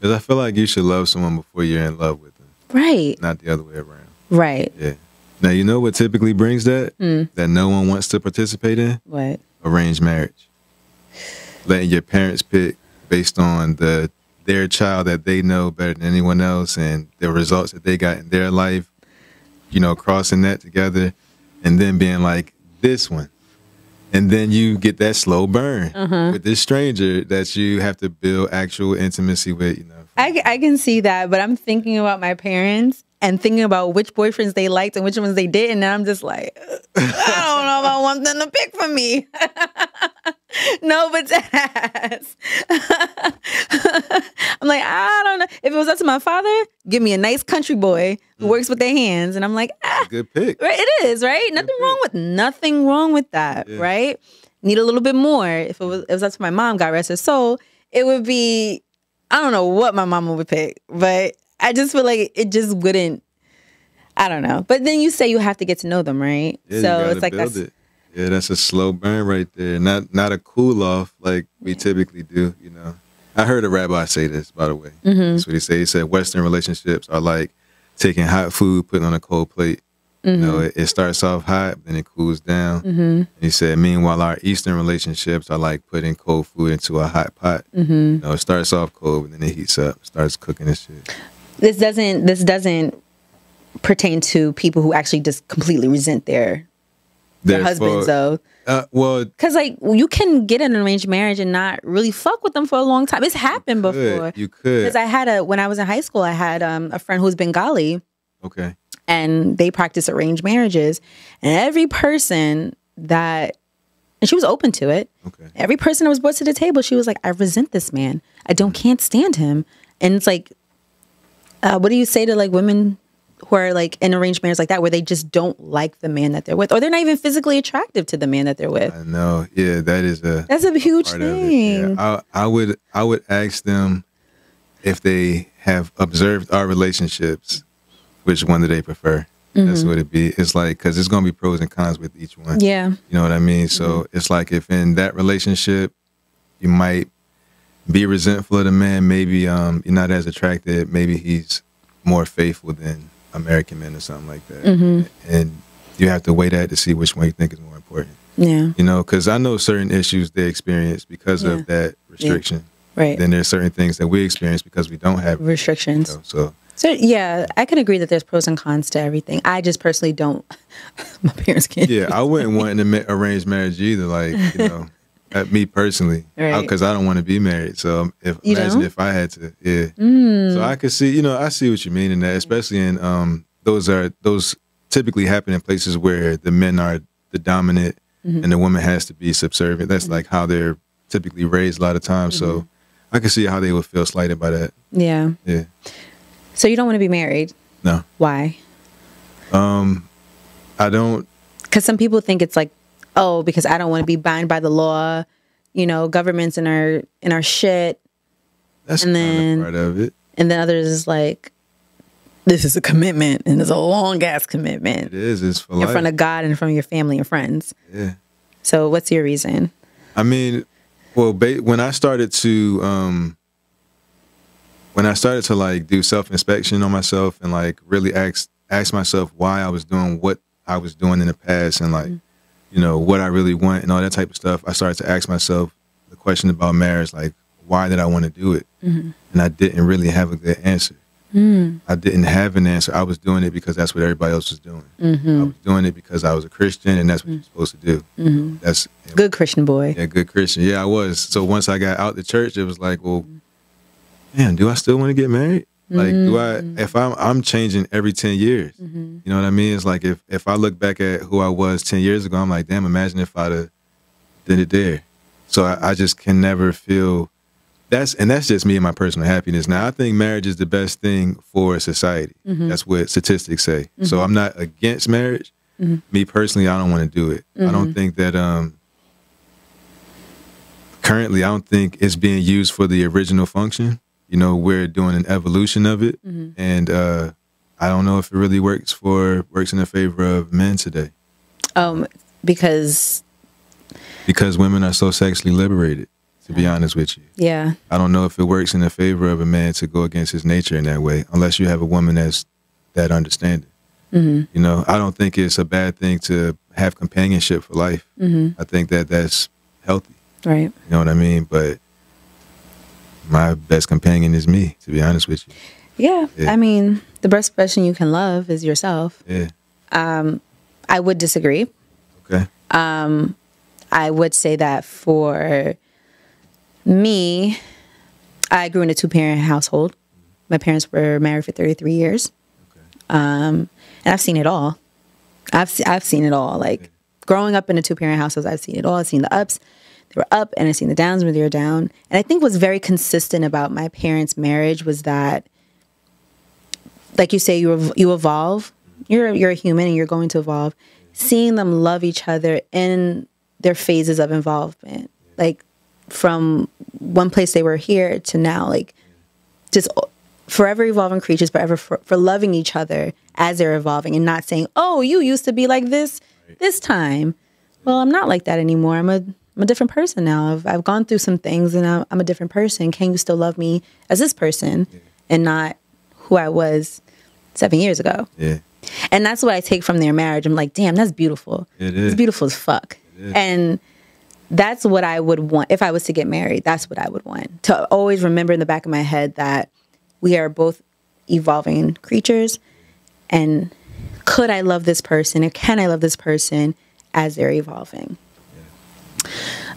Because I feel like you should love someone before you're in love with them. Right. Not the other way around. Right. Yeah. Now, you know what typically brings that? That no one wants to participate in? What? Arranged marriage. Letting your parents pick based on their child that they know better than anyone else and the results that they got in their life, you know, crossing that together and then being like, this one. And then you get that slow burn with this stranger that you have to build actual intimacy with, you know. I can see that, but I'm thinking about my parents and thinking about which boyfriends they liked and which ones they didn't. And I'm just like, I don't know if I want them to pick for me. No, but deadass. I'm like, I don't know. If it was up to my father, give me a nice country boy who works with their hands. And I'm like, Good pick. Right, it is, right? Nothing wrong with that, right? Need a little bit more. If it was up to my mom, God rest her soul, it would be, I don't know what my mama would pick, but I just feel like it just wouldn't, I don't know. But then you say you have to get to know them, right? Yeah, so you it's like build it. Yeah, that's a slow burn right there. Not a cool off like we typically do, you know. I heard a rabbi say this, by the way. That's what he said. He said Western relationships are like taking hot food, putting on a cold plate. You know, it starts off hot, then it cools down. And he said, meanwhile, our Eastern relationships are like putting cold food into a hot pot. You know, it starts off cold, and then it heats up, starts cooking and shit. This doesn't pertain to people who actually just completely resent their husbands, though. Well, because like you can get an arranged marriage and not really fuck with them for a long time. It's happened before. You could. Because when I was in high school, I had a friend who was Bengali. Okay. And they practice arranged marriages, and every person and she was open to it. Okay. Every person that was brought to the table, she was like, I resent this man. Can't stand him. And it's like, what do you say to like women who are like in arranged marriage like that, where they just don't like the man that they're with, or they're not even physically attractive to the man that they're with? I know. Yeah, that's a huge thing. Yeah. I would ask them if they have observed our relationships, which one do they prefer? That's what it be. It's like, because there's going to be pros and cons with each one. Yeah. You know what I mean? So it's like if in that relationship, you might be resentful of the man. Maybe you're not as attracted. Maybe he's more faithful than American men or something like that. And you have to weigh that to see which one you think is more important. Yeah. You know, because I know certain issues they experience because of that restriction. Yeah. Right. Then there's certain things that we experience because we don't have restrictions. You know, so yeah, I can agree that there's pros and cons to everything. I just personally don't. My parents can't. Yeah, I wouldn't want an arranged marriage either. Like, you know, me personally, because I don't want to be married. So imagine if I had to. Yeah. So I could see, you know, I see what you mean in that, especially in those typically happen in places where the men are the dominant and the woman has to be subservient. That's like how they're typically raised a lot of times. So I can see how they would feel slighted by that. Yeah. Yeah. So you don't want to be married? No. Why? I don't. Because some people think it's like, oh, because I don't want to be bound by the law. You know, government's in our shit. That's kind of part of it. And then others is like, this is a commitment, and it's a long ass commitment. It is. It's for life. In front of God and in front of your family and friends. Yeah. So what's your reason? I mean, well, when I started to like do self-inspection on myself and like really ask myself why I was doing what I was doing in the past and like, you know, what I really want and all that type of stuff, I started to ask myself the question about marriage, like, why did I want to do it? And I didn't really have a good answer. I didn't have an answer. I was doing it because that's what everybody else was doing. I was doing it because I was a Christian and that's what you're supposed to do. That's good Christian boy. Yeah, good Christian. Yeah, I was. So once I got out the church, it was like, well, man, do I still want to get married? Like, if I'm changing every 10 years, you know what I mean? It's like, if I look back at who I was 10 years ago, I'm like, damn, imagine if I'd have did it there. So I just can never feel, that's just me and my personal happiness. Now, I think marriage is the best thing for society. That's what statistics say. So I'm not against marriage. Me personally, I don't want to do it. I don't think that, currently, I don't think it's being used for the original function. You know, we're doing an evolution of it, and I don't know if it really works in the favor of men today. Because women are so sexually liberated. to be honest with you. Yeah. I don't know if it works in the favor of a man to go against his nature in that way, unless you have a woman that's that understanding. You know, I don't think it's a bad thing to have companionship for life. I think that that's healthy. Right. You know what I mean? But my best companion is me, to be honest with you. Yeah. I mean, the best person you can love is yourself. Yeah. I would disagree. Okay. I would say that for me, I grew in a 2-parent household. My parents were married for 33 years. Okay. And I've seen it all. I've seen it all. Like growing up in a 2-parent household, I've seen it all. I've seen the ups, they were up, and I've seen the downs when they were down. And I think what's very consistent about my parents' marriage was that, like you say, you evolve. You're a human and you're going to evolve. Seeing them love each other in their phases of involvement, like from one place they were here to now, like just forever evolving creatures, forever for loving each other as they're evolving and not saying, oh, you used to be like this time. Well, I'm not like that anymore. I'm a different person now. I've gone through some things and I'm a different person. Can you still love me as this person and not who I was 7 years ago? Yeah. And that's what I take from their marriage. I'm like, damn, that's beautiful. It is. It's beautiful as fuck. And that's what I would want. If I was to get married, that's what I would want. To always remember in the back of my head that we are both evolving creatures. And could I love this person or can I love this person as they're evolving?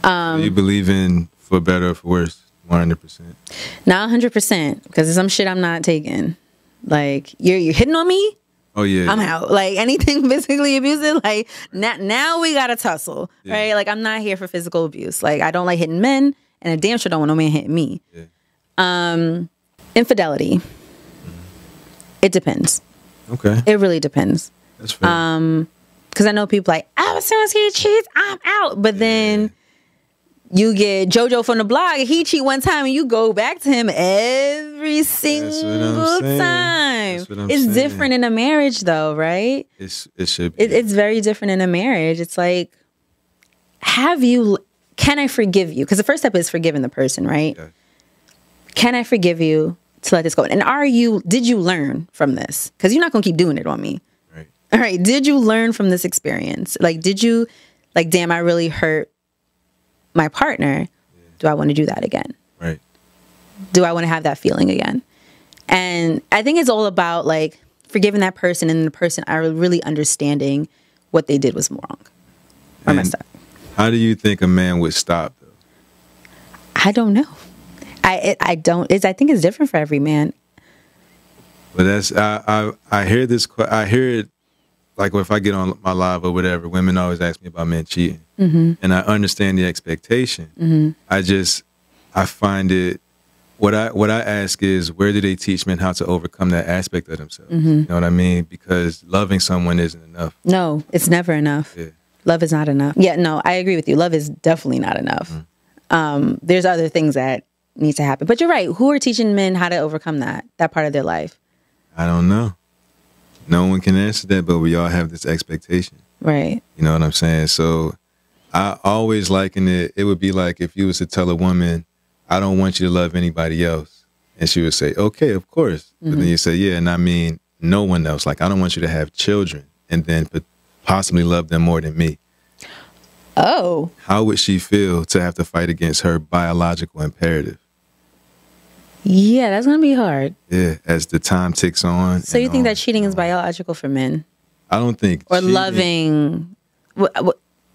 So you believe in for better or for worse? 100%? Not 100%, because there's some shit I'm not taking. Like, you're hitting on me? Oh, yeah. I'm out. Like, anything physically abusive, like, now we got to tussle, right? Like, I'm not here for physical abuse. Like, I don't like hitting men, and I damn sure don't want no man hitting me. Infidelity. It depends. Okay. It really depends. That's fair. Because I know people like, oh, as soon as he cheats, I'm out. But then you get JoJo from the blog, and he cheat one time, and you go back to him every single time. It's different in a marriage, though, right? It should be. It's very different in a marriage. It's like, can I forgive you? Because the first step is forgiving the person, right? Yeah. Can I forgive you to let this go? And did you learn from this? Because you're not going to keep doing it on me. Right. All right. Did you learn from this experience? Like, damn, I really hurt my partner. Yeah. Do I want to do that again? Right. Do I want to have that feeling again? And I think it's all about like forgiving that person and the person are really understanding what they did was wrong or messed up. How do you think a man would stop though? I don't know. I think it's different for every man. But that's I hear this. I hear it like if I get on my live or whatever. Women always ask me about men cheating, and I understand the expectation. I find it. What I ask is, where do they teach men how to overcome that aspect of themselves? You know what I mean? Because loving someone isn't enough. No, it's never enough. Yeah. Love is not enough. Yeah, no, I agree with you. Love is definitely not enough. There's other things that need to happen. But you're right. Who are teaching men how to overcome that part of their life? I don't know. No one can answer that, but we all have this expectation. Right. You know what I'm saying? So I always liken it. It would be like if you was to tell a woman, I don't want you to love anybody else. And she would say, okay, of course. But then you say, yeah, and I mean no one else. Like, I don't want you to have children and then possibly love them more than me. Oh. How would she feel to have to fight against her biological imperative? Yeah, that's going to be hard. Yeah, as the time ticks on. So you think that cheating is biological for men? I don't think. Or cheating, loving.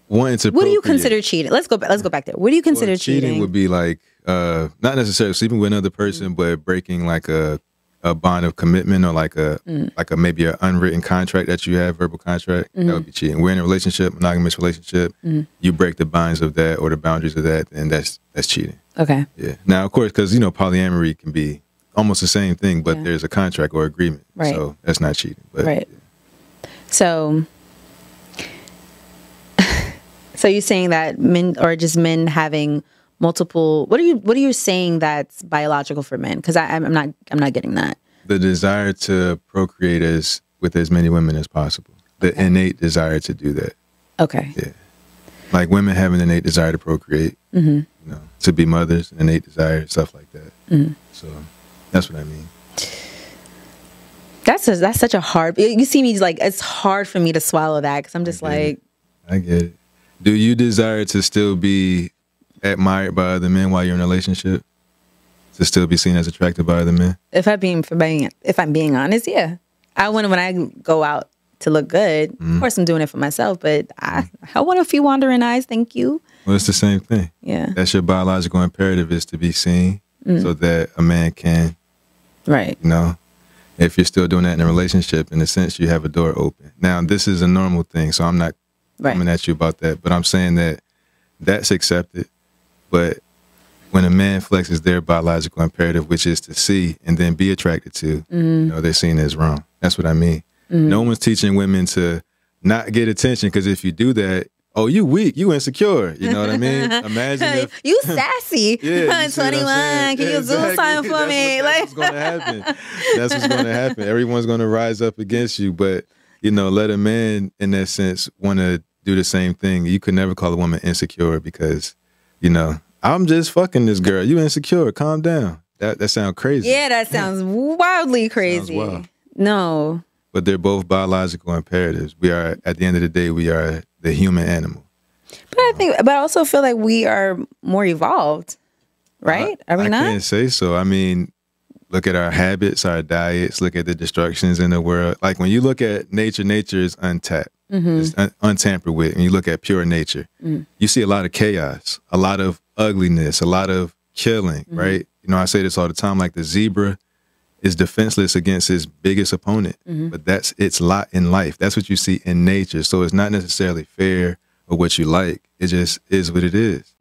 Wanting to what do you consider cheating? Let's go back there. What do you consider cheating? Cheating would be like, not necessarily sleeping with another person, but breaking like a bond of commitment or like maybe an unwritten contract that you have, verbal contract. That would be cheating. We're in a relationship, monogamous relationship. You break the binds of that or the boundaries of that, and that's cheating. Okay. Yeah. Now, of course, because polyamory can be almost the same thing, but there's a contract or agreement. Right. So that's not cheating. But, right. Yeah. So you're saying that men or just men having multiple? What are you saying that's biological for men? Because I'm not getting that. The desire to procreate with as many women as possible. The innate desire to do that. Okay. Yeah. Like women have an innate desire to procreate. you know, to be mothers, and innate desire, stuff like that. So that's what I mean. That's such a hard. You see me like it's hard for me to swallow that because I'm just like. I get it. Do you desire to still be admired by other men while you're in a relationship? To still be seen as attractive by other men? If I'm being honest, yeah. I want when I go out to look good. Of course, I'm doing it for myself, but I want a few wandering eyes. Thank you. Well, it's the same thing. Yeah. That's your biological imperative, is to be seen so that a man can. Right. You know, if you're still doing that in a relationship, in a sense, you have a door open. Now, this is a normal thing, so I'm not coming at you about that, but I'm saying that that's accepted. But when a man flexes their biological imperative, which is to see and then be attracted to, you know, they're seen as wrong. That's what I mean. No one's teaching women to not get attention, because if you do that, oh, you weak, you insecure. You know what I mean? Imagine if you sassy. Yeah, 21. Can you do something for me? That's what's going to happen. That's what's going to happen. Everyone's going to rise up against you. But, you know, let a man, in that sense, want to do the same thing. You could never call a woman insecure because, you know, I'm just fucking this girl. You insecure. Calm down. That sounds crazy. Yeah, that sounds wildly crazy. Sounds wild. No. But they're both biological imperatives. We are, at the end of the day, we are the human animal. But I also feel like we are more evolved, right? Are we not? I can't say so. I mean, look at our habits, our diets, look at the destructions in the world. Like when you look at nature, nature is untapped. It's untampered with. And you look at pure nature, you see a lot of chaos, a lot of ugliness, a lot of killing, right? You know, I say this all the time, like the zebra is defenseless against its biggest opponent, but that's its lot in life. That's what you see in nature. So it's not necessarily fair or what you like. It just is what it is.